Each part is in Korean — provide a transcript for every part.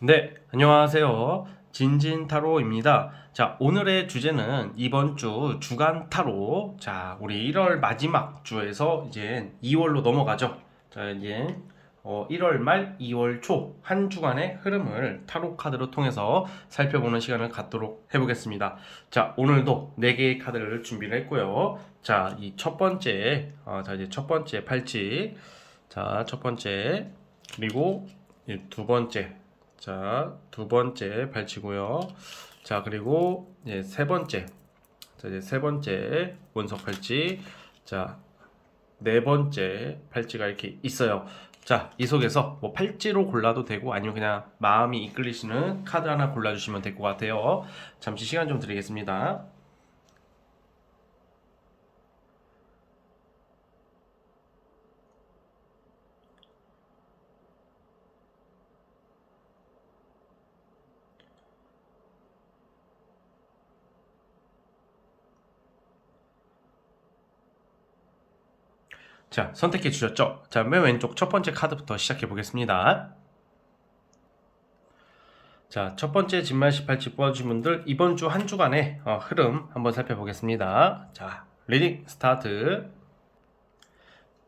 네, 안녕하세요. 진진타로입니다. 자, 오늘의 주제는 이번 주 주간 타로. 자, 우리 1월 마지막 주에서 이제 2월로 넘어가죠. 자, 이제 1월 말 2월 초 한 주간의 흐름을 타로 카드로 통해서 살펴보는 시간을 갖도록 해보겠습니다. 자, 오늘도 4개의 카드를 준비를 했고요. 자, 이 첫 번째, 자, 이제 첫 번째 팔찌. 자, 첫 번째. 그리고 두 번째. 자, 두 번째 발치고요. 자, 그리고 세 번째. 자, 이제 세 번째 원석 팔찌. 자, 네 번째 팔찌가 이렇게 있어요. 자, 이 속에서 뭐 팔찌로 골라도 되고 아니면 그냥 마음이 이끌리시는 카드 하나 골라주시면 될 것 같아요. 잠시 시간 좀 드리겠습니다. 자, 선택해 주셨죠? 자, 맨 왼쪽 첫 번째 카드부터 시작해 보겠습니다. 자, 첫 번째 진말시 팔찌 뽑아주신 분들 이번 주 한 주간의 흐름 한번 살펴보겠습니다. 자, 리딩 스타트.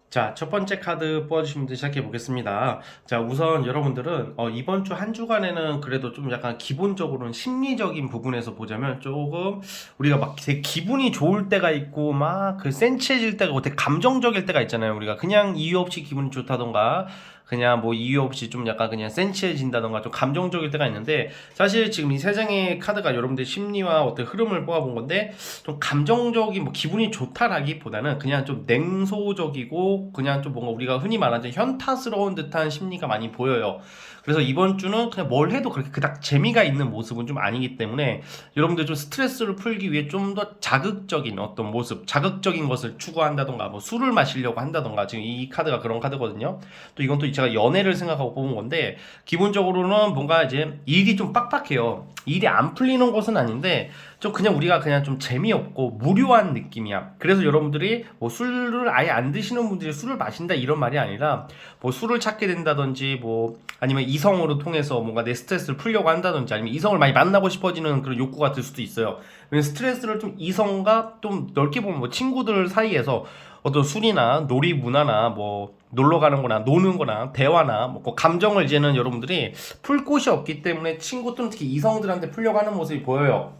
자, 첫 번째 카드 뽑아주신 분들 시작해 보겠습니다. 자, 우선 여러분들은 이번 주 한 주간에는 그래도 좀 약간 기본적으로는 심리적인 부분에서 보자면 조금 우리가 막 되게 기분이 좋을 때가 있고 막 그 센치해질 때가 있고 되게 감정적일 때가 있잖아요. 우리가 그냥 이유 없이 기분이 좋다던가 그냥 뭐 이유 없이 좀 약간 그냥 센치해진다던가 좀 감정적일 때가 있는데, 사실 지금 이 세 장의 카드가 여러분들 심리와 어떤 흐름을 뽑아본 건데 좀 감정적인 뭐 기분이 좋다라기보다는 그냥 좀 냉소적이고 그냥 좀 뭔가 우리가 흔히 말하는 현타스러운 듯한 심리가 많이 보여요. 그래서 이번 주는 그냥 뭘 해도 그렇게 그닥 재미가 있는 모습은 좀 아니기 때문에 여러분들 좀 스트레스를 풀기 위해 좀 더 자극적인 어떤 모습, 자극적인 것을 추구한다던가 뭐 술을 마시려고 한다던가, 지금 이 카드가 그런 카드거든요. 또 이건 또 제가 연애를 생각하고 뽑은 건데, 기본적으로는 뭔가 이제 일이 좀 빡빡해요. 일이 안 풀리는 것은 아닌데 좀 그냥 우리가 그냥 좀 재미없고 무료한 느낌이야. 그래서 여러분들이 뭐 술을 아예 안 드시는 분들이 술을 마신다 이런 말이 아니라 뭐 술을 찾게 된다든지 뭐 아니면 이성으로 통해서 뭔가 내 스트레스를 풀려고 한다든지 아니면 이성을 많이 만나고 싶어지는 그런 욕구가 들 수도 있어요. 왜냐면 스트레스를 좀 이성과 좀 넓게 보면 뭐 친구들 사이에서 어떤 술이나 놀이 문화나 뭐 놀러 가는 거나 노는 거나 대화나 뭐 그 감정을 이제는 여러분들이 풀 곳이 없기 때문에 친구 또는 특히 이성들한테 풀려고 하는 모습이 보여요.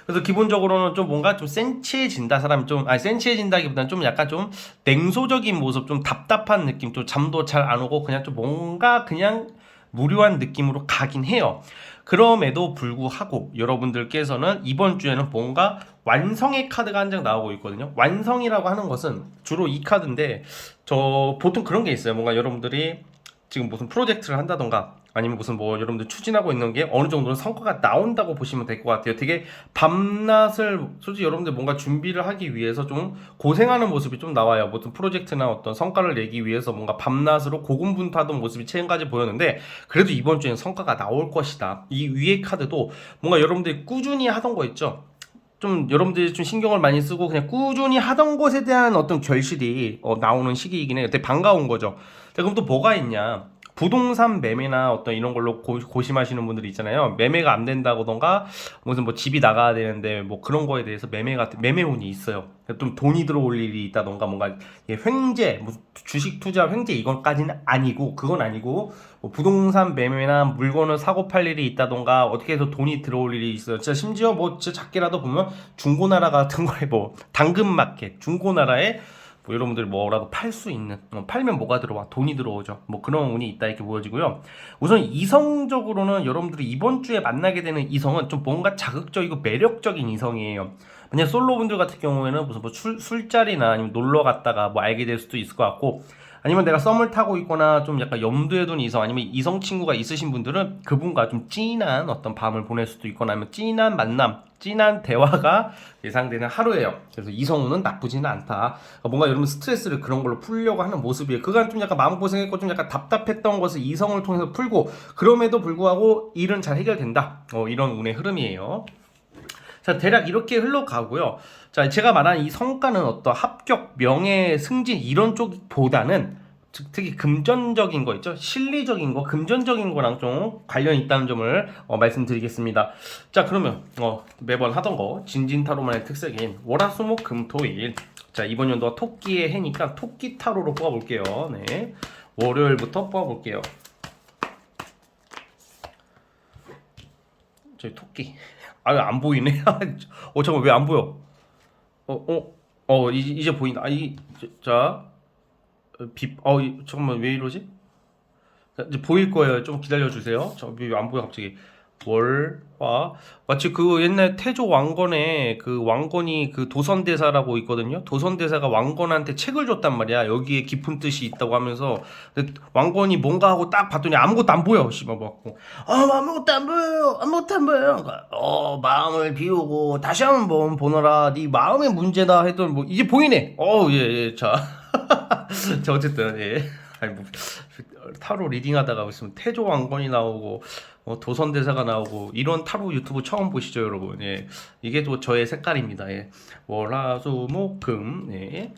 그래서 기본적으로는 좀 뭔가 좀 센치해진다, 사람이 좀, 아니 센치해진다기보다는 좀 약간 좀 냉소적인 모습, 좀 답답한 느낌, 좀 잠도 잘 안 오고 그냥 좀 뭔가 그냥 무료한 느낌으로 가긴 해요. 그럼에도 불구하고 여러분들께서는 이번 주에는 뭔가 완성의 카드가 한 장 나오고 있거든요. 완성이라고 하는 것은 주로 이 카드인데, 저 보통 그런 게 있어요. 뭔가 여러분들이 지금 무슨 프로젝트를 한다던가 아니면 무슨 뭐 여러분들 추진하고 있는 게 어느 정도는 성과가 나온다고 보시면 될 것 같아요. 되게 밤낮을 솔직히 여러분들 뭔가 준비를 하기 위해서 좀 고생하는 모습이 좀 나와요. 무슨 프로젝트나 어떤 성과를 내기 위해서 뭔가 밤낮으로 고군분투하던 모습이 최근까지 보였는데, 그래도 이번 주에는 성과가 나올 것이다. 이 위에 카드도 뭔가 여러분들이 꾸준히 하던 거 있죠. 좀 여러분들이 좀 신경을 많이 쓰고 그냥 꾸준히 하던 것에 대한 어떤 결실이 나오는 시기이긴 해요. 되게 반가운 거죠. 자, 그럼 또 뭐가 있냐? 부동산 매매나 어떤 이런 걸로 고심하시는 분들이 있잖아요. 매매가 안 된다거던가 무슨 뭐 집이 나가야 되는데 뭐 그런 거에 대해서 매매운이 있어요. 좀 돈이 들어올 일이 있다던가 뭔가 횡재, 뭐 주식 투자 횡재 이건까지는 아니고, 그건 아니고 뭐 부동산 매매나 물건을 사고 팔 일이 있다던가 어떻게 해서 돈이 들어올 일이 있어요. 진짜 심지어 뭐 진짜 작게라도 보면 중고나라 같은 거에 뭐 당근마켓, 중고나라에 뭐 여러분들 뭐라도 팔 수 있는, 팔면 뭐가 들어와? 돈이 들어오죠. 뭐 그런 운이 있다 이렇게 보여지고요. 우선 이성적으로는 여러분들이 이번 주에 만나게 되는 이성은 좀 뭔가 자극적이고 매력적인 이성이에요. 만약 솔로분들 같은 경우에는 무슨 뭐 술자리나 아니면 놀러 갔다가 뭐 알게 될 수도 있을 것 같고, 아니면 내가 썸을 타고 있거나 좀 약간 염두에 둔 이성 아니면 이성 친구가 있으신 분들은 그분과 좀 찐한 어떤 밤을 보낼 수도 있거나 아니면 찐한 만남, 찐한 대화가 예상되는 하루예요. 그래서 이성우는 나쁘지는 않다. 뭔가 여러분 스트레스를 그런 걸로 풀려고 하는 모습이에요. 그간 좀 약간 마음고생했고 좀 약간 답답했던 것을 이성을 통해서 풀고, 그럼에도 불구하고 일은 잘 해결된다. 이런 운의 흐름이에요. 자, 대략 이렇게 흘러가고요. 자, 제가 말한 이 성과는 어떤 합격, 명예, 승진 이런 쪽보다는 특히 금전적인 거 있죠? 실리적인 거, 금전적인 거랑 좀 관련이 있다는 점을 말씀드리겠습니다. 자, 그러면 매번 하던 거 진진타로만의 특색인 월화수목금토일. 자, 이번 연도가 토끼의 해니까 토끼 타로로 뽑아볼게요. 네, 월요일부터 뽑아볼게요. 저기 토끼. 안 보이네. 잠깐만, 왜 안 보여? 이제 보인다. 자, 잠깐만, 왜 이러지? 자, 이제 보일 거예요. 좀 기다려 주세요. 왜 안 보여 갑자기? 월화, 마치 그 옛날 태조 왕건에 그 왕건이 그 도선대사라고 있거든요. 도선대사가 왕건한테 책을 줬단 말이야. 여기에 깊은 뜻이 있다고 하면서. 근데 왕건이 뭔가 하고 딱 봤더니 아무것도 안 보여. 씨발 막 아무것도 안 보여요. 아무것도 안 보여요. 그러니까, 마음을 비우고 다시 한번 보너라. 네 마음의 문제다 했더니 뭐 이제 보이네. 예. 자, 자, 어쨌든 예. 아니 뭐 타로 리딩하다가 무슨 태조 왕건이 나오고 도선대사가 나오고 이런 타로 유튜브 처음 보시죠, 여러분? 예, 이게 또 저의 색깔입니다. 예, 월화수목금, 예,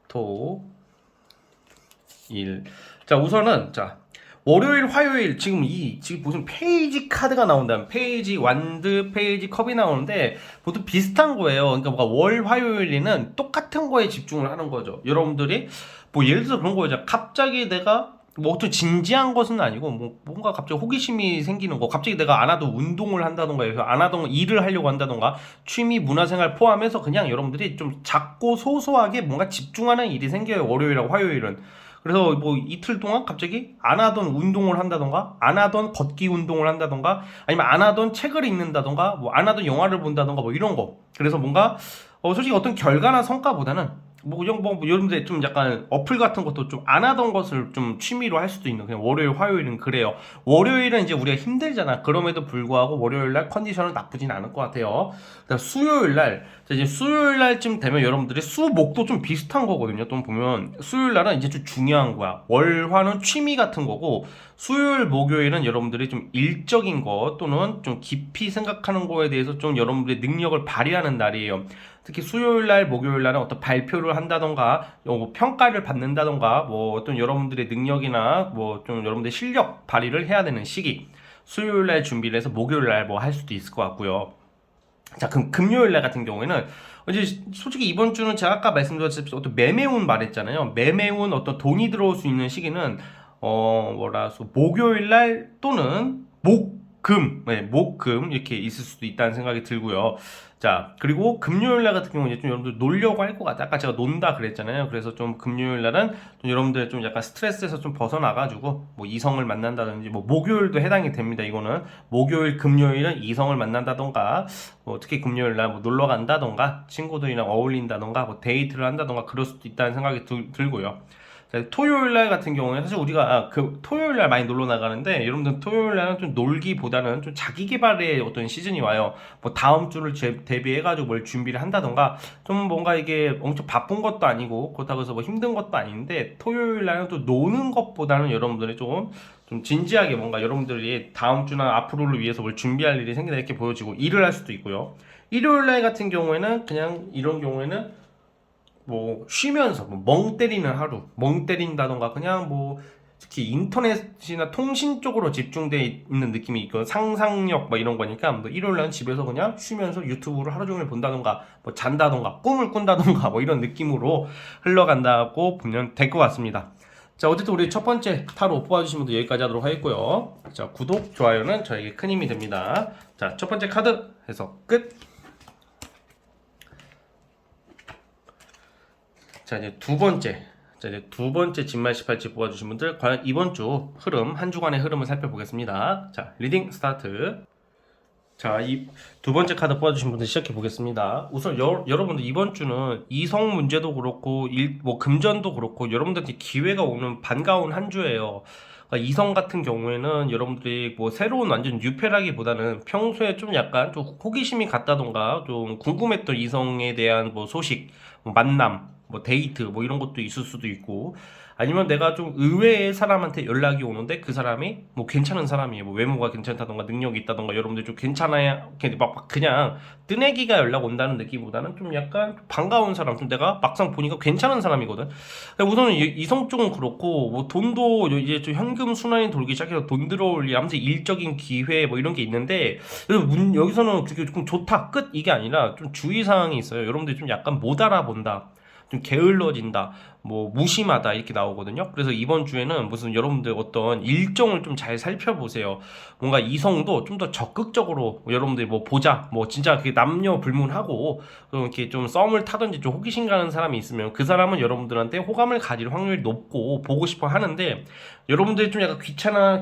토, 일. 자, 우선은 자 월요일, 화요일 지금 무슨 페이지 카드가 나온다면 페이지 완드, 페이지 컵이 나오는데 보통 비슷한 거예요. 그러니까 뭔가 월, 화요일에는 똑같은 거에 집중을 하는 거죠. 여러분들이 뭐 예를 들어서 그런 거죠. 갑자기 내가 뭐 어떤 진지한 것은 아니고 뭔가 갑자기 호기심이 생기는 거, 갑자기 내가 안 하던 운동을 한다던가, 그래서 안 하던 일을 하려고 한다던가, 취미 문화생활 포함해서 그냥 여러분들이 좀 작고 소소하게 뭔가 집중하는 일이 생겨요, 월요일하고 화요일은. 그래서 뭐 이틀 동안 갑자기 안 하던 운동을 한다던가, 안 하던 걷기 운동을 한다던가, 아니면 안 하던 책을 읽는다던가, 뭐 안 하던 영화를 본다던가, 뭐 이런 거. 그래서 뭔가 솔직히 어떤 결과나 성과보다는 여러분들 좀 약간 어플 같은 것도 좀 안 하던 것을 좀 취미로 할 수도 있는, 그냥 월요일, 화요일은 그래요. 월요일은 이제 우리가 힘들잖아. 그럼에도 불구하고 월요일 날 컨디션은 나쁘진 않을 것 같아요. 수요일 날, 이제 수요일 날쯤 되면 여러분들이 수목도 좀 비슷한 거거든요. 또 보면 수요일 날은 이제 좀 중요한 거야. 월화는 취미 같은 거고, 수요일, 목요일은 여러분들이 좀 일적인 거 또는 좀 깊이 생각하는 거에 대해서 좀 여러분들의 능력을 발휘하는 날이에요. 특히 수요일 날, 목요일 날은 어떤 발표를 한다던가, 평가를 받는다던가, 뭐 어떤 여러분들의 능력이나 뭐 좀 여러분들의 실력 발휘를 해야 되는 시기. 수요일 날 준비를 해서 목요일 날 뭐 할 수도 있을 것 같고요. 자, 그럼 금요일 날 같은 경우에는 이제 솔직히 이번 주는 제가 아까 말씀드렸듯이 어떤 매매운 말했잖아요. 매매운 어떤 돈이 들어올 수 있는 시기는 목요일 날 또는 목금 이렇게 있을 수도 있다는 생각이 들고요. 자, 그리고 금요일 날 같은 경우는 좀 여러분들 놀려고 할 것 같아요. 아까 제가 논다 그랬잖아요. 그래서 좀 금요일 날은 좀 여러분들 좀 약간 스트레스에서 좀 벗어나가지고 뭐 이성을 만난다든지, 뭐 목요일도 해당이 됩니다. 이거는 목요일, 금요일은 이성을 만난다던가, 뭐 특히 금요일 날 뭐 놀러 간다던가, 친구들이랑 어울린다던가, 뭐 데이트를 한다던가 그럴 수도 있다는 생각이 들고요. 토요일 날 같은 경우는 사실 우리가 그 토요일 날 많이 놀러 나가는데, 여러분들 토요일 날은 좀 놀기보다는 좀 자기 개발의 어떤 시즌이 와요. 뭐 다음 주를 대비해 가지고 뭘 준비를 한다던가, 좀 뭔가 이게 엄청 바쁜 것도 아니고 그렇다고 해서 뭐 힘든 것도 아닌데, 토요일 날은 또 노는 것보다는 여러분들이 좀 진지하게 뭔가 여러분들이 다음 주나 앞으로를 위해서 뭘 준비할 일이 생기다 이렇게 보여지고 일을 할 수도 있고요. 일요일 날 같은 경우에는 그냥 이런 경우에는 뭐 쉬면서 멍 때리는 하루, 멍 때린다던가, 그냥 뭐 특히 인터넷이나 통신 쪽으로 집중돼 있는 느낌이 있고, 상상력 뭐 이런 거니까 뭐 일요일날 집에서 그냥 쉬면서 유튜브를 하루 종일 본다던가, 뭐 잔다던가, 꿈을 꾼다던가, 뭐 이런 느낌으로 흘러간다고 보면 될 것 같습니다. 자, 어쨌든 우리 첫 번째 타로 뽑아주신 분들 여기까지 하도록 하겠고요. 자, 구독, 좋아요는 저에게 큰 힘이 됩니다. 자, 첫 번째 카드 해서 끝. 자, 이제 두 번째 진말 18지 뽑아주신 분들, 과연 이번 주 흐름, 한 주간의 흐름을 살펴보겠습니다. 자, 리딩 스타트. 자, 이 두 번째 카드 뽑아주신 분들 시작해 보겠습니다. 우선 여러분들 이번 주는 이성 문제도 그렇고 뭐 금전도 그렇고 여러분들한테 기회가 오는 반가운 한 주예요. 그러니까 이성 같은 경우에는 여러분들이 뭐 새로운 완전 뉴페라기보다는 평소에 좀 약간 좀 호기심이 갔다던가 좀 궁금했던 이성에 대한 뭐 소식, 뭐 만남, 뭐 데이트 뭐 이런 것도 있을 수도 있고, 아니면 내가 좀 의외의 사람한테 연락이 오는데 그 사람이 뭐 괜찮은 사람이에요. 뭐 외모가 괜찮다던가 능력이 있다던가 여러분들 좀 괜찮아야 막 그냥 뜨내기가 연락 온다는 느낌보다는 좀 약간 반가운 사람, 좀 내가 막상 보니까 괜찮은 사람이거든. 우선은 이성 쪽은 그렇고 뭐 돈도 이제 좀 현금 순환이 돌기 시작해서 돈 들어올 일, 아무튼 일적인 기회 뭐 이런 게 있는데 여기서는 그게 조금 좋다 끝 이게 아니라 좀 주의사항이 있어요. 여러분들이 좀 약간 못 알아본다, 좀 게을러진다, 뭐 무심하다 이렇게 나오거든요. 그래서 이번 주에는 무슨 여러분들 어떤 일정을 좀 잘 살펴보세요. 뭔가 이성도 좀 더 적극적으로 여러분들이 뭐 보자, 뭐 진짜 그게 남녀 불문하고 이렇게 좀 썸을 타든지 좀 호기심 가는 사람이 있으면 그 사람은 여러분들한테 호감을 가질 확률이 높고 보고 싶어 하는데, 여러분들이 좀 약간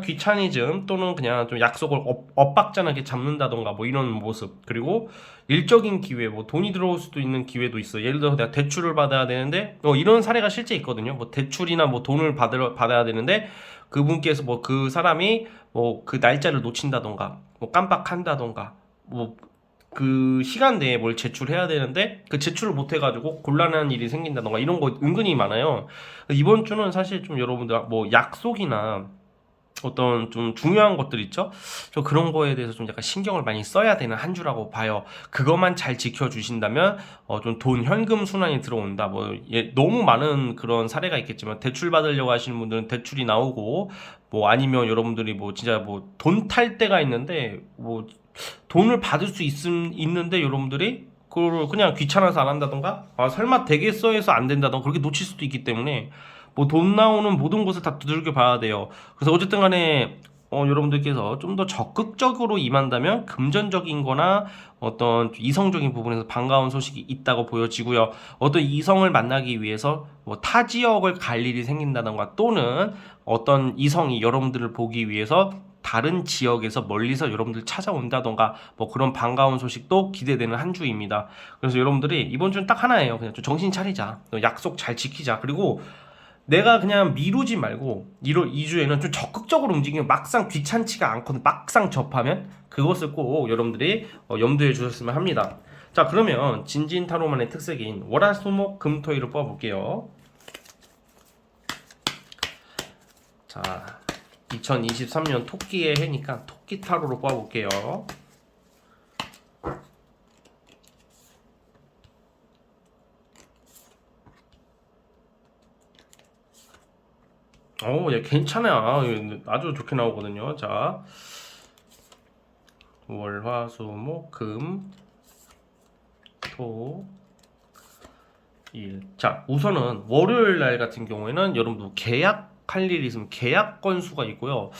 귀차니즘 또는 그냥 좀 약속을 엇박자나게 잡는다던가 뭐 이런 모습, 그리고 일적인 기회, 뭐 돈이 들어올 수도 있는 기회도 있어. 예를 들어서 내가 대출을 받아야 되는데 이런 사례가 실제 있거든요. 뭐 대출이나 뭐 돈을 받아야 되는데 그분께서 뭐 그 사람이 뭐 그 날짜를 놓친다던가 뭐 깜빡한다던가 뭐 그 시간 내에 뭘 제출해야 되는데 그 제출을 못 해가지고 곤란한 일이 생긴다던가 이런 거 은근히 많아요. 이번 주는 사실 좀 여러분들 뭐 약속이나 어떤 좀 중요한 것들 있죠? 저 그런 거에 대해서 좀 약간 신경을 많이 써야 되는 한 주라고 봐요. 그것만 잘 지켜주신다면 좀 돈 현금 순환이 들어온다. 뭐 너무 많은 그런 사례가 있겠지만 대출 받으려고 하시는 분들은 대출이 나오고, 뭐 아니면 여러분들이 뭐 진짜 뭐 돈 탈 때가 있는데 뭐 돈을 받을 수 있는데 여러분들이 그걸 그냥 귀찮아서 안 한다던가 설마 되겠어 해서 안 된다던가 그렇게 놓칠 수도 있기 때문에 뭐 돈 나오는 모든 곳을 다 두들겨 봐야 돼요. 그래서 어쨌든 간에 여러분들께서 좀 더 적극적으로 임한다면 금전적인 거나 어떤 이성적인 부분에서 반가운 소식이 있다고 보여지고요. 어떤 이성을 만나기 위해서 뭐 타 지역을 갈 일이 생긴다던가 또는 어떤 이성이 여러분들을 보기 위해서 다른 지역에서 멀리서 여러분들 찾아온다던가 뭐 그런 반가운 소식도 기대되는 한 주입니다. 그래서 여러분들이 이번 주는 딱 하나예요. 그냥 좀 정신 차리자, 약속 잘 지키자. 그리고 내가 그냥 미루지 말고 2주에는 좀 적극적으로 움직이면 막상 귀찮지가 않거든. 막상 접하면 그것을 꼭 여러분들이 염두에 주셨으면 합니다. 자, 그러면 진진타로만의 특색인 월화수목 금토일을 뽑아볼게요. 자, 2023년 토끼의 해니까 토끼 타로로 뽑아볼게요. 얘 괜찮아. 아주 좋게 나오거든요. 자, 월, 화, 수, 목, 금, 토, 일. 자, 우선은 월요일 날 같은 경우에는 여러분도 계약할 일이 있으면 계약 건수가 있고요.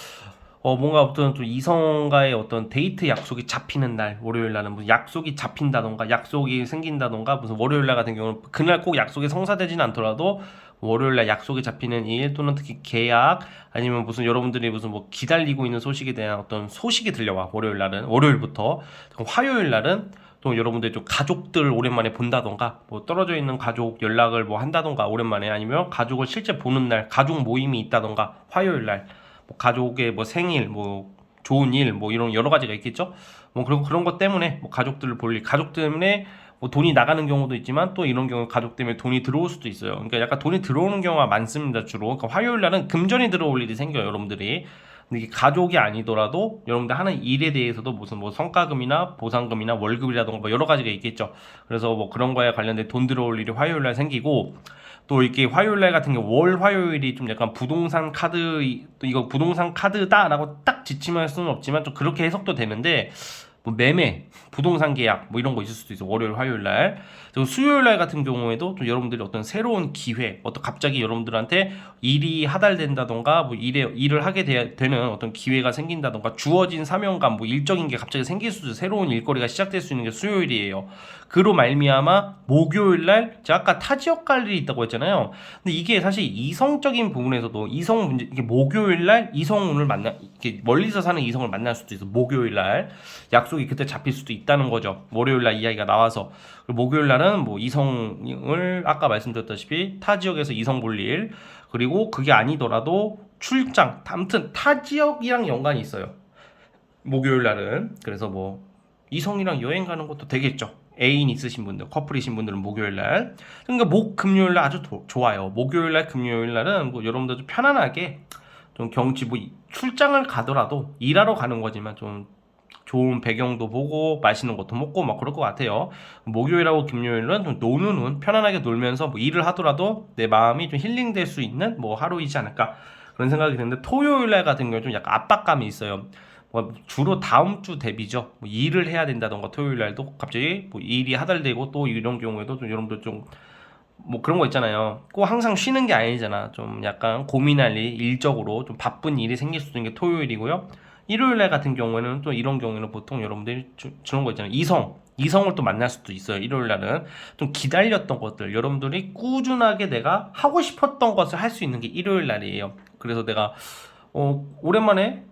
뭔가 어떤 또 이성과의 어떤 데이트 약속이 잡히는 날, 월요일 날은 무슨 약속이 잡힌다던가 약속이 생긴다던가, 무슨 월요일 날 같은 경우는 그날 꼭 약속이 성사되지는 않더라도 월요일 날 약속이 잡히는 일 또는 특히 계약, 아니면 무슨 여러분들이 무슨 뭐 기다리고 있는 소식에 대한 어떤 소식이 들려와. 월요일 날은, 월요일부터 화요일 날은 또 여러분들 좀 가족들 오랜만에 본다던가, 뭐 떨어져 있는 가족 연락을 뭐 한다던가 오랜만에, 아니면 가족을 실제 보는 날, 가족 모임이 있다던가 화요일 날, 뭐 가족의 뭐 생일, 뭐 좋은 일, 뭐 이런 여러 가지가 있겠죠. 뭐 그런 것 때문에 뭐 가족들을 볼 일, 가족 때문에 뭐 돈이 나가는 경우도 있지만 또 이런 경우 가족 때문에 돈이 들어올 수도 있어요. 그러니까 약간 돈이 들어오는 경우가 많습니다, 주로. 그러니까 화요일 날은 금전이 들어올 일이 생겨요, 여러분들이. 근데 이게 가족이 아니더라도 여러분들 하는 일에 대해서도 무슨 뭐 성과금이나 보상금이나 월급이라던가 뭐 여러 가지가 있겠죠. 그래서 뭐 그런 거에 관련된 돈 들어올 일이 화요일 날 생기고, 또 이렇게 화요일 날 같은 경우 월 화요일이 좀 약간 부동산 카드, 또 이거 부동산 카드다라고 딱 지침할 수는 없지만 좀 그렇게 해석도 되는데, 뭐 매매, 부동산 계약 뭐 이런 거 있을 수도 있어, 월요일 화요일 날. 그리고 수요일 날 같은 경우에도 좀 여러분들이 어떤 새로운 기회, 어떤 갑자기 여러분들한테 일이 하달된다던가 뭐 일을 하게 되는 어떤 기회가 생긴다던가 주어진 사명감, 뭐 일적인 게 갑자기 생길 수도 있어. 새로운 일거리가 시작될 수 있는 게 수요일이에요. 그로 말미암아 목요일 날 제가 아까 타 지역 갈 일이 있다고 했잖아요. 근데 이게 사실 이성적인 부분에서도 이성 문제, 이게 목요일 날 이성을 이렇게 멀리서 사는 이성을 만날 수도 있어. 목요일 날 약속이 그때 잡힐 수도 있다는 거죠. 월요일 날 이야기가 나와서. 목요일 날은 뭐 이성을 아까 말씀드렸다시피 타 지역에서 이성 볼 일, 그리고 그게 아니더라도 출장, 아무튼 타 지역이랑 연관이 있어요, 목요일 날은. 그래서 뭐 이성이랑 여행 가는 것도 되겠죠. 애인 있으신 분들, 커플이신 분들은 목요일날. 그러니까 금요일날 아주 좋아요. 목요일날, 금요일날은 뭐 여러분들 좀 편안하게 좀 경치 뭐 출장을 가더라도 일하러 가는 거지만 좀 좋은 배경도 보고 맛있는 것도 먹고 막 그럴 것 같아요. 목요일하고 금요일은 좀 노는 편안하게 놀면서 뭐 일을 하더라도 내 마음이 좀 힐링될 수 있는 뭐 하루이지 않을까 그런 생각이 드는데 토요일날 같은 경우 좀 약간 압박감이 있어요. 뭐 주로 다음 주 대비죠. 뭐 일을 해야 된다던가 토요일날도 갑자기 뭐 일이 하달되고 또 이런 경우에도 좀 여러분들 좀 뭐 그런 거 있잖아요. 꼭 항상 쉬는 게 아니잖아. 좀 약간 고민할 일, 일적으로 좀 바쁜 일이 생길 수도 있는 게 토요일이고요. 일요일날 같은 경우에는 또 이런 경우에는 보통 여러분들이 저런 거 있잖아요. 이성을 또 만날 수도 있어요. 일요일날은 좀 기다렸던 것들, 여러분들이 꾸준하게 내가 하고 싶었던 것을 할 수 있는 게 일요일날이에요. 그래서 내가 오랜만에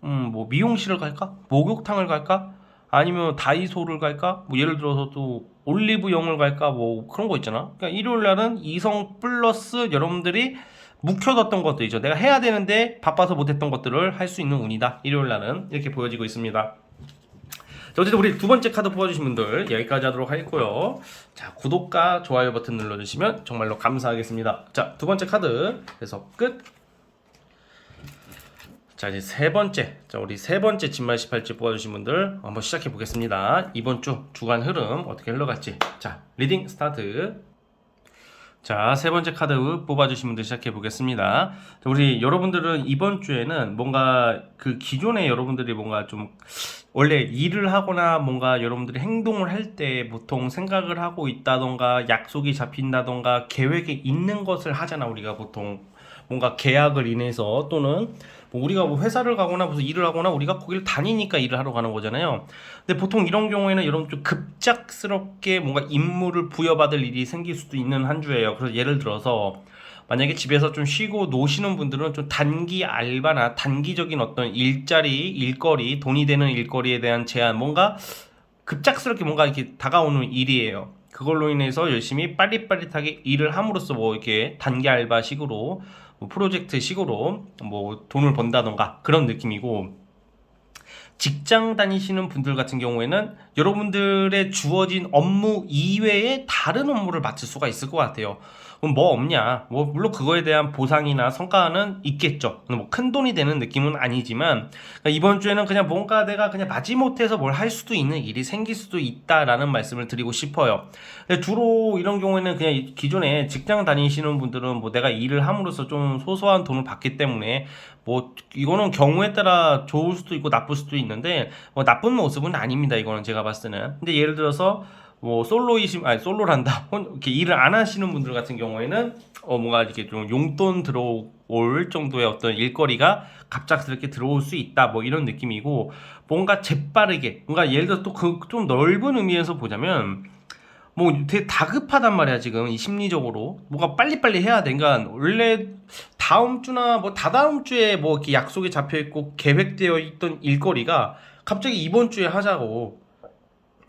뭐 미용실을 갈까? 목욕탕을 갈까? 아니면 다이소를 갈까? 뭐 예를 들어서 또 올리브영을 갈까? 뭐 그런 거 있잖아. 그러니까 일요일 날은 이성 플러스 여러분들이 묵혀뒀던 것들이죠. 내가 해야 되는데 바빠서 못했던 것들을 할 수 있는 운이다. 일요일 날은 이렇게 보여지고 있습니다. 자, 어쨌든 우리 두 번째 카드 뽑아주신 분들 여기까지 하도록 하겠고요. 자, 구독과 좋아요 버튼 눌러주시면 정말로 감사하겠습니다. 자, 두 번째 카드 그래서 끝. 자, 이제 세 번째. 자, 우리 세 번째 진말 18지 뽑아주신 분들 한번 시작해 보겠습니다. 이번 주 주간 흐름 어떻게 흘러갈지. 자, 리딩 스타트. 자, 세 번째 카드 뽑아주신 분들 시작해 보겠습니다. 자, 우리 여러분들은 이번 주에는 뭔가 그 기존에 여러분들이 뭔가 좀 원래 일을 하거나 뭔가 여러분들이 행동을 할 때 보통 생각을 하고 있다던가 약속이 잡힌다던가 계획에 있는 것을 하잖아. 우리가 보통 뭔가 계약을 인해서 또는 뭐 우리가 뭐 회사를 가거나 무슨 일을 하거나 우리가 거기를 다니니까 일을 하러 가는 거잖아요. 근데 보통 이런 경우에는 여러분 좀 급작스럽게 뭔가 임무를 부여받을 일이 생길 수도 있는 한 주예요. 그래서 예를 들어서 만약에 집에서 좀 쉬고 노시는 분들은 좀 단기 알바나 단기적인 어떤 일자리, 일거리, 돈이 되는 일거리에 대한 제한, 뭔가 급작스럽게 뭔가 이렇게 다가오는 일이에요. 그걸로 인해서 열심히 빠릿빠릿하게 일을 함으로써 뭐 이렇게 단기 알바식으로 뭐 프로젝트식으로 뭐 돈을 번다던가 그런 느낌이고, 직장 다니시는 분들 같은 경우에는 여러분들의 주어진 업무 이외에 다른 업무를 맡을 수가 있을 것 같아요. 그럼 뭐 없냐? 뭐 물론 그거에 대한 보상이나 성과는 있겠죠. 뭐 큰 돈이 되는 느낌은 아니지만 그러니까 이번 주에는 그냥 뭔가 내가 그냥 마지못해서 뭘 할 수도 있는 일이 생길 수도 있다라는 말씀을 드리고 싶어요. 근데 주로 이런 경우에는 그냥 기존에 직장 다니시는 분들은 뭐 내가 일을 함으로써 좀 소소한 돈을 받기 때문에 뭐 이거는 경우에 따라 좋을 수도 있고 나쁠 수도 있는데 뭐 나쁜 모습은 아닙니다. 이거는 제가 봤을 때는. 근데 예를 들어서 뭐 솔로란다. 이렇게 일을 안 하시는 분들 같은 경우에는 뭔가 이렇게 좀 용돈 들어올 정도의 어떤 일거리가 갑작스럽게 들어올 수 있다. 뭐 이런 느낌이고, 뭔가 재빠르게 뭔가 예를 들어서 또 그 좀 넓은 의미에서 보자면 뭐 되게 다급하단 말이야. 지금 이 심리적으로 뭐가 빨리빨리 해야 돼. 그러니까 원래 다음 주나 뭐 다다음 주에 뭐 이렇게 약속이 잡혀 있고 계획되어 있던 일거리가 갑자기 이번 주에 하자고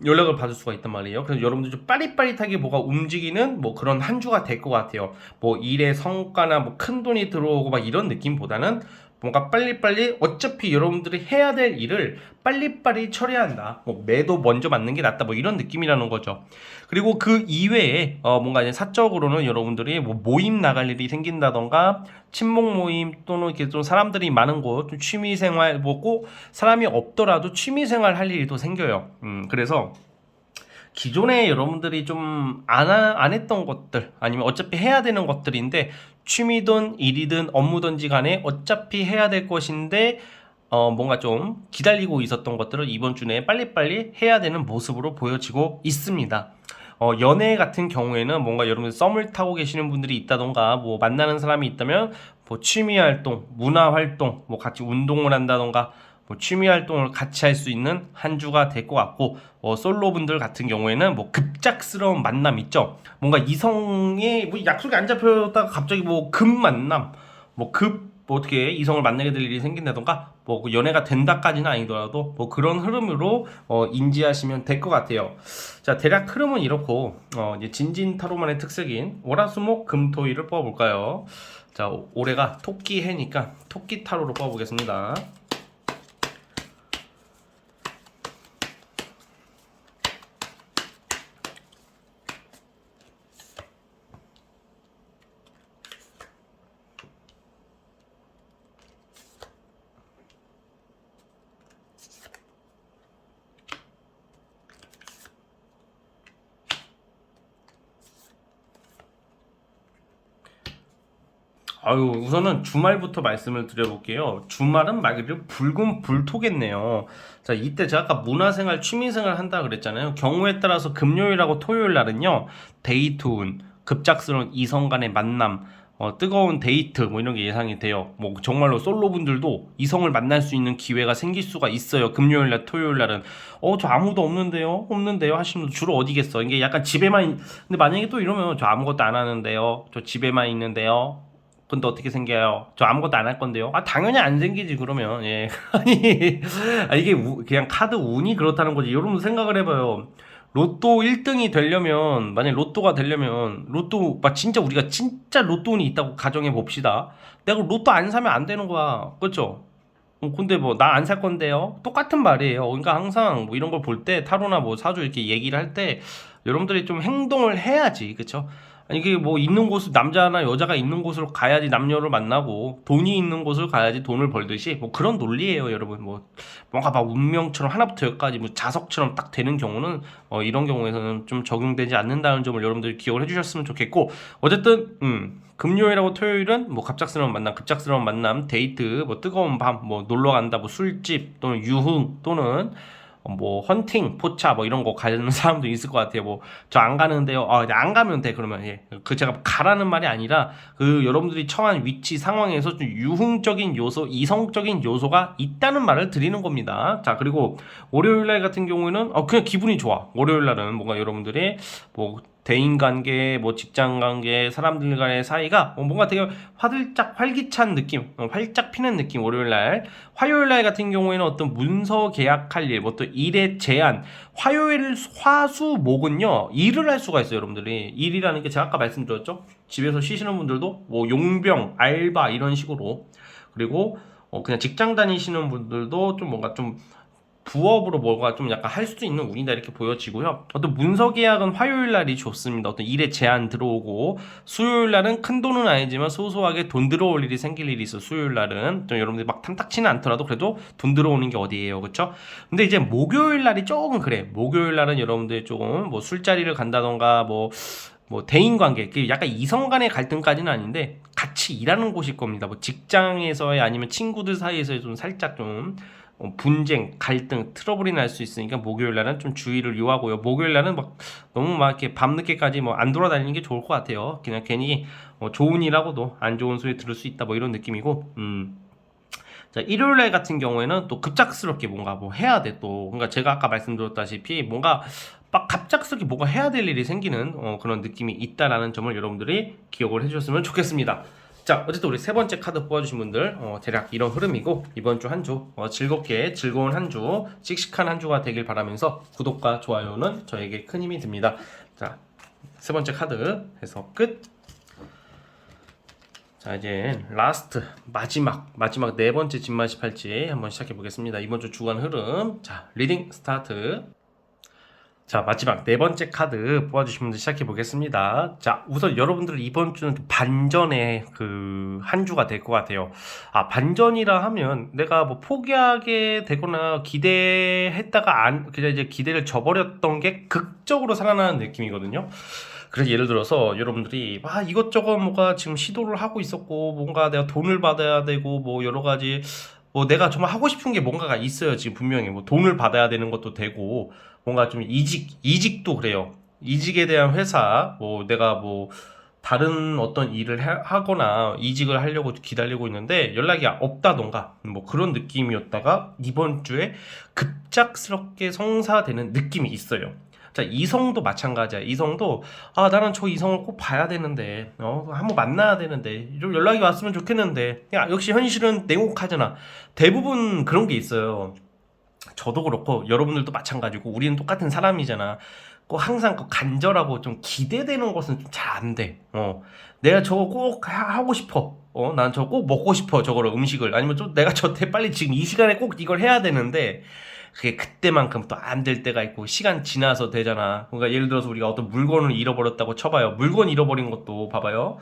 연락을 받을 수가 있단 말이에요. 그래서 여러분들 좀 빠릿빠릿하게 뭐가 움직이는 뭐 그런 한 주가 될 것 같아요. 뭐 일의 성과나 뭐 큰 돈이 들어오고 막 이런 느낌보다는 뭔가 빨리빨리 어차피 여러분들이 해야 될 일을 빨리빨리 처리한다. 뭐 매도 먼저 맞는 게 낫다. 뭐 이런 느낌이라는 거죠. 그리고 그 이외에 뭔가 이제 사적으로는 여러분들이 뭐 모임 나갈 일이 생긴다던가 친목 모임 또는 이렇게 좀 사람들이 많은 곳, 좀 취미 생활 뭐 꼭 사람이 없더라도 취미 생활 할 일이 또 생겨요. 그래서 기존에 여러분들이 좀 안 했던 것들 아니면 어차피 해야 되는 것들인데 취미든 일이든 업무든지 간에 어차피 해야 될 것인데 뭔가 좀 기다리고 있었던 것들을 이번 주 내에 빨리빨리 해야 되는 모습으로 보여지고 있습니다. 연애 같은 경우에는 뭔가 여러분들 썸을 타고 계시는 분들이 있다던가 뭐 만나는 사람이 있다면 뭐 취미 활동, 문화 활동, 뭐 같이 운동을 한다던가 뭐 취미 활동을 같이 할 수 있는 한 주가 될 것 같고, 솔로 분들 같은 경우에는 뭐 급작스러운 만남 있죠. 뭔가 이성의 뭐 약속이 안 잡혀다가 갑자기 뭐 급 만남, 뭐 어떻게 이성을 만나게 될 일이 생긴다던가 뭐 연애가 된다까지는 아니더라도 뭐 그런 흐름으로 인지하시면 될 것 같아요. 자, 대략 흐름은 이렇고 이제 진진 타로만의 특색인 월화수목 금토일을 뽑아볼까요? 자, 올해가 토끼 해니까 토끼 타로로 뽑아보겠습니다. 아유, 우선은 주말부터 말씀을 드려볼게요. 주말은 말 그대로 붉은 불토겠네요. 자, 이때 제가 아까 문화생활, 취미생활 한다 그랬잖아요. 경우에 따라서 금요일하고 토요일 날은요, 데이트 운, 급작스러운 이성 간의 만남, 뜨거운 데이트, 뭐 이런 게 예상이 돼요. 뭐 정말로 솔로분들도 이성을 만날 수 있는 기회가 생길 수가 있어요. 금요일 날, 토요일 날은. 저 아무도 없는데요? 없는데요? 하시면 주로 어디겠어? 이게 약간 집에만, 근데 만약에 또 이러면 저 아무것도 안 하는데요? 저 집에만 있는데요? 근데 어떻게 생겨요? 저 아무것도 안 할 건데요? 당연히 안 생기지, 그러면. 예. 아니, 이게 그냥 카드 운이 그렇다는 거지. 여러분 생각을 해봐요. 로또 1등이 되려면, 만약 로또가 되려면, 로또, 막 진짜 우리가 진짜 로또 운이 있다고 가정해 봅시다. 내가 로또 안 사면 안 되는 거야. 그렇죠? 근데 뭐, 나 안 살 건데요? 똑같은 말이에요. 그러니까 항상 뭐 이런 걸 볼 때, 타로나 뭐 사주 이렇게 얘기를 할 때, 여러분들이 좀 행동을 해야지. 그쵸? 아니, 이게 뭐 있는 곳, 남자나 여자가 있는 곳으로 가야지 남녀를 만나고, 돈이 있는 곳을 가야지 돈을 벌듯이, 뭐 그런 논리예요, 여러분. 뭐, 뭔가 막 운명처럼 하나부터 열까지 뭐 자석처럼 딱 되는 경우는, 이런 경우에서는 좀 적용되지 않는다는 점을 여러분들이 기억을 해주셨으면 좋겠고, 어쨌든, 금요일하고 토요일은 뭐 갑작스러운 만남, 급작스러운 만남, 데이트, 뭐 뜨거운 밤, 뭐 놀러 간다, 뭐 술집 또는 유흥 또는 뭐 헌팅, 포차 뭐 이런 거 가는 사람도 있을 것 같아요. 뭐 저 안 가는데요. 안 가면 돼. 그러면 예. 그 제가 가라는 말이 아니라 그 여러분들이 처한 위치 상황에서 좀 유흥적인 요소, 이성적인 요소가 있다는 말을 드리는 겁니다. 자, 그리고 월요일 날 같은 경우에는 그냥 기분이 좋아. 월요일 날은 뭔가 여러분들이 뭐 대인 관계, 뭐 직장 관계, 사람들 간의 사이가 뭔가 되게 화들짝 활기찬 느낌, 활짝 피는 느낌. 월요일 날, 화요일 날 같은 경우에는 어떤 문서 계약할 일, 뭐 또 일의 제한. 화요일, 화수, 목은요 일을 할 수가 있어요, 여러분들이. 일이라는 게 제가 아까 말씀드렸죠. 집에서 쉬시는 분들도 뭐 용병, 알바 이런 식으로. 그리고 그냥 직장 다니시는 분들도 좀 뭔가 좀 부업으로 뭐가 좀 약간 할 수 있는 운이다 이렇게 보여지고요. 어떤 문서 계약은 화요일 날이 좋습니다. 어떤 일에 제한 들어오고 수요일 날은 큰 돈은 아니지만 소소하게 돈 들어올 일이 생길 일이 있어. 수요일 날은 좀 여러분들이 막 탐탁치는 않더라도 그래도 돈 들어오는 게 어디예요, 그렇죠? 근데 이제 목요일 날이 조금 그래. 목요일 날은 여러분들이 조금 뭐 술자리를 간다던가 뭐 대인 관계, 약간 이성 간의 갈등까지는 아닌데 같이 일하는 곳일 겁니다. 뭐 직장에서의 아니면 친구들 사이에서의 좀 살짝 좀 분쟁, 갈등, 트러블이 날 수 있으니까 목요일 날은 좀 주의를 요하고요. 목요일 날은 막 너무 막 이렇게 밤늦게까지 뭐 안 돌아다니는 게 좋을 것 같아요. 그냥 괜히 좋은 일하고도 안 좋은 소리 들을 수 있다 뭐 이런 느낌이고. 자, 일요일 날 같은 경우에는 또 급작스럽게 뭔가 뭐 해야 돼 또. 그러니까 제가 아까 말씀드렸다시피 뭔가 막 갑작스럽게 뭐가 해야 될 일이 생기는 그런 느낌이 있다라는 점을 여러분들이 기억을 해주셨으면 좋겠습니다. 자, 어쨌든 우리 세 번째 카드 뽑아주신 분들 대략 이런 흐름이고 이번 주 한 주 즐겁게 즐거운 한 주 씩씩한 한 주가 되길 바라면서 구독과 좋아요는 저에게 큰 힘이 듭니다. 자, 세 번째 카드 해서 끝. 자, 이제 라스트 마지막 네 번째 진맛이 팔찌 한번 시작해 보겠습니다. 이번 주 주간 흐름. 자, 리딩 스타트. 자, 마지막 네 번째 카드 뽑아주신 분들 시작해 보겠습니다. 자, 우선 여러분들 이번 주는 반전의 그 한 주가 될 것 같아요. 반전이라 하면 내가 뭐 포기하게 되거나 기대했다가 그냥 이제 기대를 저버렸던 게 극적으로 살아나는 느낌이거든요. 그래서 예를 들어서 여러분들이 이것저것 뭐가 지금 시도를 하고 있었고 뭔가 내가 돈을 받아야 되고 뭐 여러 가지 뭐 내가 정말 하고 싶은 게 뭔가가 있어요. 지금 분명히 뭐 돈을 받아야 되는 것도 되고 뭔가 좀 이직도 그래요. 이직에 대한 회사 뭐 내가 뭐 다른 어떤 일을 하거나 이직을 하려고 기다리고 있는데 연락이 없다던가 뭐 그런 느낌이었다가 이번 주에 급작스럽게 성사되는 느낌이 있어요. 자, 이성도 마찬가지야. 이성도 나는 저 이성을 꼭 봐야 되는데 한번 만나야 되는데 좀 연락이 왔으면 좋겠는데 역시 현실은 냉혹하잖아. 대부분 그런 게 있어요. 저도 그렇고 여러분들도 마찬가지고 우리는 똑같은 사람이잖아. 꼭 항상 간절하고 좀 기대되는 것은 좀 잘 안 돼. 내가 저거 꼭 하고 싶어. 난 저거 꼭 먹고 싶어. 저거를 음식을 아니면 좀 내가 저때 빨리 지금 이 시간에 꼭 이걸 해야 되는데 그게 그때만큼 또 안 될 때가 있고 시간 지나서 되잖아. 그러니까 예를 들어서 우리가 어떤 물건을 잃어버렸다고 쳐봐요. 물건 잃어버린 것도 봐봐요.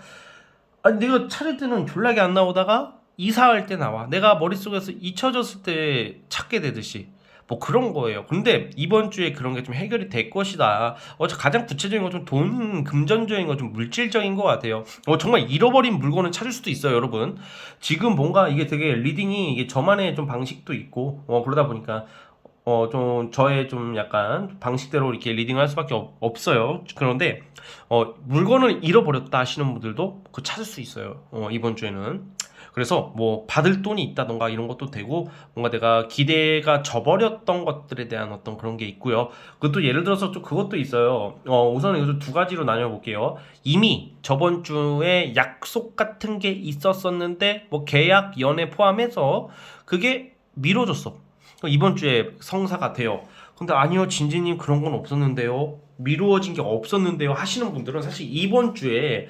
아니 내가 찾을 때는 연락이 안 나오다가 이사할 때 나와. 내가 머릿속에서 잊혀졌을 때 찾게 되듯이 뭐 그런 거예요. 근데 이번 주에 그런 게 좀 해결이 될 것이다. 가장 구체적인 건 좀 돈 금전적인 거 좀 물질적인 것 같아요. 정말 잃어버린 물건을 찾을 수도 있어요, 여러분. 지금 뭔가 이게 되게 리딩이 이게 저만의 좀 방식도 있고 그러다 보니까 좀 저의 좀 약간 방식대로 이렇게 리딩을 할 수밖에 없어요. 그런데 물건을 잃어버렸다 하시는 분들도 그 찾을 수 있어요. 이번 주에는. 그래서 뭐 받을 돈이 있다던가 이런 것도 되고, 뭔가 내가 기대가 저버렸던 것들에 대한 어떤 그런 게 있고요. 그것도 예를 들어서 좀 그것도 있어요. 우선 이것을 두 가지로 나눠 볼게요. 이미 저번 주에 약속 같은 게 있었었는데 뭐 계약 연애 포함해서 그게 미뤄졌어. 이번 주에 성사가 돼요. 근데 아니요, 진지님 그런 건 없었는데요, 미루어진 게 없었는데요 하시는 분들은 사실 이번 주에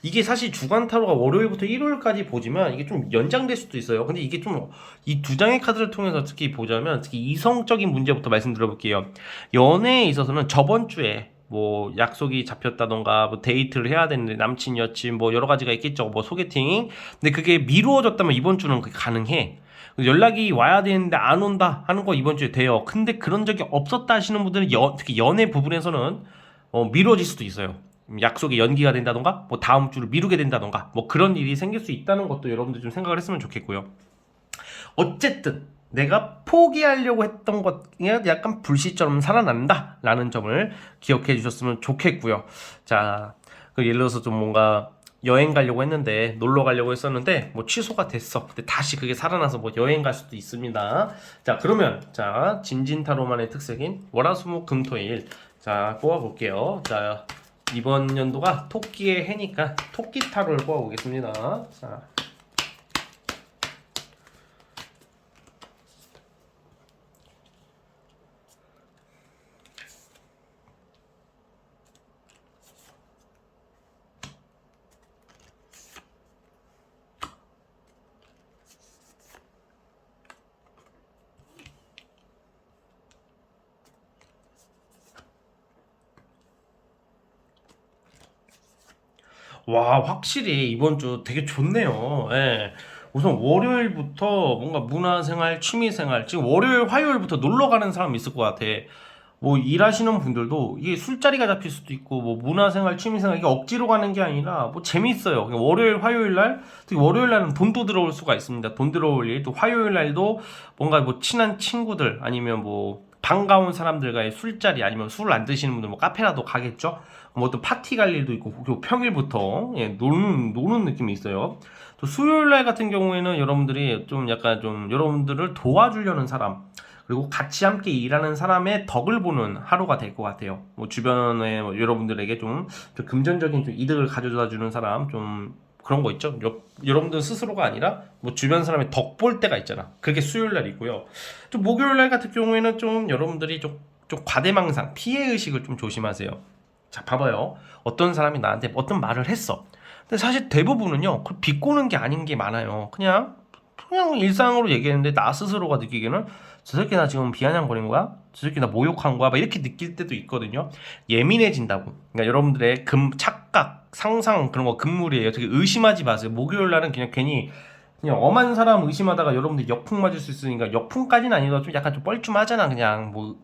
이게 사실 주간 타로가 월요일부터 일요일까지 보지만 이게 좀 연장될 수도 있어요. 근데 이게 좀 이 두 장의 카드를 통해서 특히 보자면 특히 이성적인 문제부터 말씀드려 볼게요. 연애에 있어서는 저번 주에 뭐 약속이 잡혔다던가 뭐 데이트를 해야 되는데 남친 여친 뭐 여러 가지가 있겠죠, 뭐 소개팅. 근데 그게 미루어졌다면 이번 주는 그게 가능해. 연락이 와야 되는데 안 온다 하는 거 이번 주에 돼요. 근데 그런 적이 없었다 하시는 분들은 특히 연애 부분에서는 미뤄질 수도 있어요. 약속이 연기가 된다던가 뭐 다음 주를 미루게 된다던가 뭐 그런 일이 생길 수 있다는 것도 여러분들 좀 생각을 했으면 좋겠고요. 어쨌든 내가 포기하려고 했던 것이 약간 불시처럼 살아난다 라는 점을 기억해 주셨으면 좋겠고요. 자, 예를 들어서 좀 뭔가 여행 가려고 했는데, 놀러 가려고 했었는데 뭐 취소가 됐어. 근데 다시 그게 살아나서 뭐 여행 갈 수도 있습니다. 자, 그러면 자, 진진타로만의 특색인 월화수목금토일 자 뽑아 볼게요. 자, 이번 연도가 토끼의 해니까 토끼타로를 뽑아 보겠습니다. 자, 와, 확실히 이번 주 되게 좋네요. 예. 우선 월요일부터 뭔가 문화생활, 취미생활, 지금 월요일, 화요일부터 놀러 가는 사람 있을 것 같아. 뭐 일하시는 분들도 이게 술자리가 잡힐 수도 있고, 뭐 문화생활, 취미생활 이게 억지로 가는 게 아니라 뭐 재밌어요. 그냥 월요일, 화요일 날, 특히 월요일 날은 돈도 들어올 수가 있습니다. 돈 들어올 일. 또 화요일 날도 뭔가 뭐 친한 친구들 아니면 뭐 반가운 사람들과의 술자리, 아니면 술을 안 드시는 분들 뭐 카페라도 가겠죠. 뭐 또 파티 갈 일도 있고, 그리고 평일부터 노는 느낌이 있어요. 또 수요일 날 같은 경우에는 여러분들이 좀 약간 좀 여러분들을 도와주려는 사람, 그리고 같이 함께 일하는 사람의 덕을 보는 하루가 될 것 같아요. 뭐 주변에 뭐 여러분들에게 좀 금전적인 좀 이득을 가져다 주는 사람, 좀 그런 거 있죠. 여러분들 스스로가 아니라 뭐 주변 사람의 덕 볼 때가 있잖아. 그게 수요일 날이고요. 좀 목요일 날 같은 경우에는 좀 여러분들이 좀 과대망상, 피해 의식을 좀 조심하세요. 자, 봐봐요. 어떤 사람이 나한테 어떤 말을 했어. 근데 사실 대부분은요, 그걸 비꼬는 게 아닌 게 많아요. 그냥 일상으로 얘기했는데 나 스스로가 느끼기에는 저 새끼 나 지금 비아냥거린 거야? 저 새끼 나 모욕한 거야? 막 이렇게 느낄 때도 있거든요. 예민해진다고. 그러니까 여러분들의 착각, 상상 그런 거 금물이에요. 되게 의심하지 마세요. 목요일 날은 그냥 괜히 그냥 엄한 사람 의심하다가 여러분들 역풍 맞을 수 있으니까, 역풍까지는 아니더라도 좀 약간 좀 뻘쭘하잖아. 그냥 뭐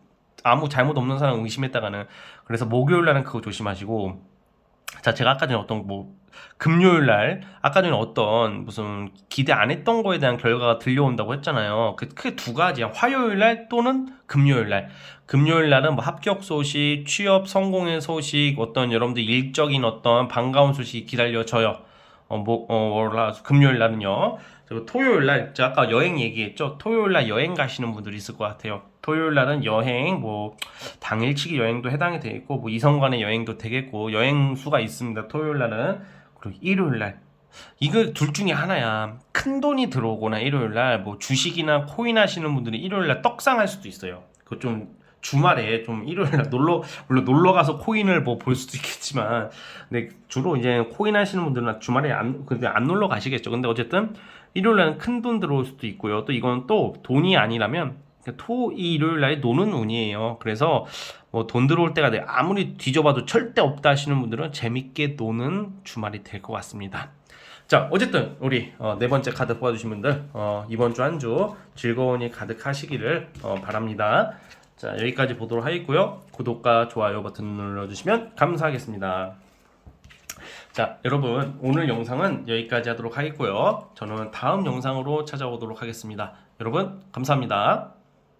아무 잘못 없는 사람 의심했다가는. 그래서 목요일 날은 그거 조심하시고, 자, 제가 아까 전에 어떤 뭐 금요일 날 아까 전에 어떤 무슨 기대 안 했던 거에 대한 결과가 들려온다고 했잖아요. 그 크게 두 가지야. 화요일 날 또는 금요일 날. 금요일 날은 뭐 합격 소식, 취업 성공의 소식, 어떤 여러분들 일적인 어떤 반가운 소식 기다려져요. 금요일 날은요. 그리고 토요일 날, 제가 아까 여행 얘기했죠. 토요일 날 여행 가시는 분들이 있을 것 같아요. 토요일 날은 여행, 뭐 당일치기 여행도 해당이 되겠고, 뭐 이성 간의 여행도 되겠고, 여행 수가 있습니다. 토요일 날은. 그리고 일요일 날, 이거 둘 중에 하나야. 큰 돈이 들어오거나 일요일 날 뭐 주식이나 코인 하시는 분들이 일요일 날 떡상할 수도 있어요. 그거 좀 주말에 좀 일요일 날 물론 놀러 가서 코인을 뭐 볼 수도 있겠지만, 근데 주로 이제 코인 하시는 분들은 주말에 근데 안 놀러 가시겠죠. 근데 어쨌든 일요일 날은 큰 돈 들어올 수도 있고요. 또 이건 또 돈이 아니라면 일요일 날에 노는 운이에요. 그래서 뭐 돈 들어올 때가 아무리 뒤져봐도 절대 없다 하시는 분들은 재밌게 노는 주말이 될 것 같습니다. 자, 어쨌든 우리 네 번째 카드 뽑아주신 분들 이번 주 한 주 즐거운 일 가득하시기를 바랍니다. 자, 여기까지 보도록 하겠고요. 구독과 좋아요 버튼 눌러주시면 감사하겠습니다. 자, 여러분 오늘 영상은 여기까지 하도록 하겠고요. 저는 다음 영상으로 찾아오도록 하겠습니다. 여러분 감사합니다.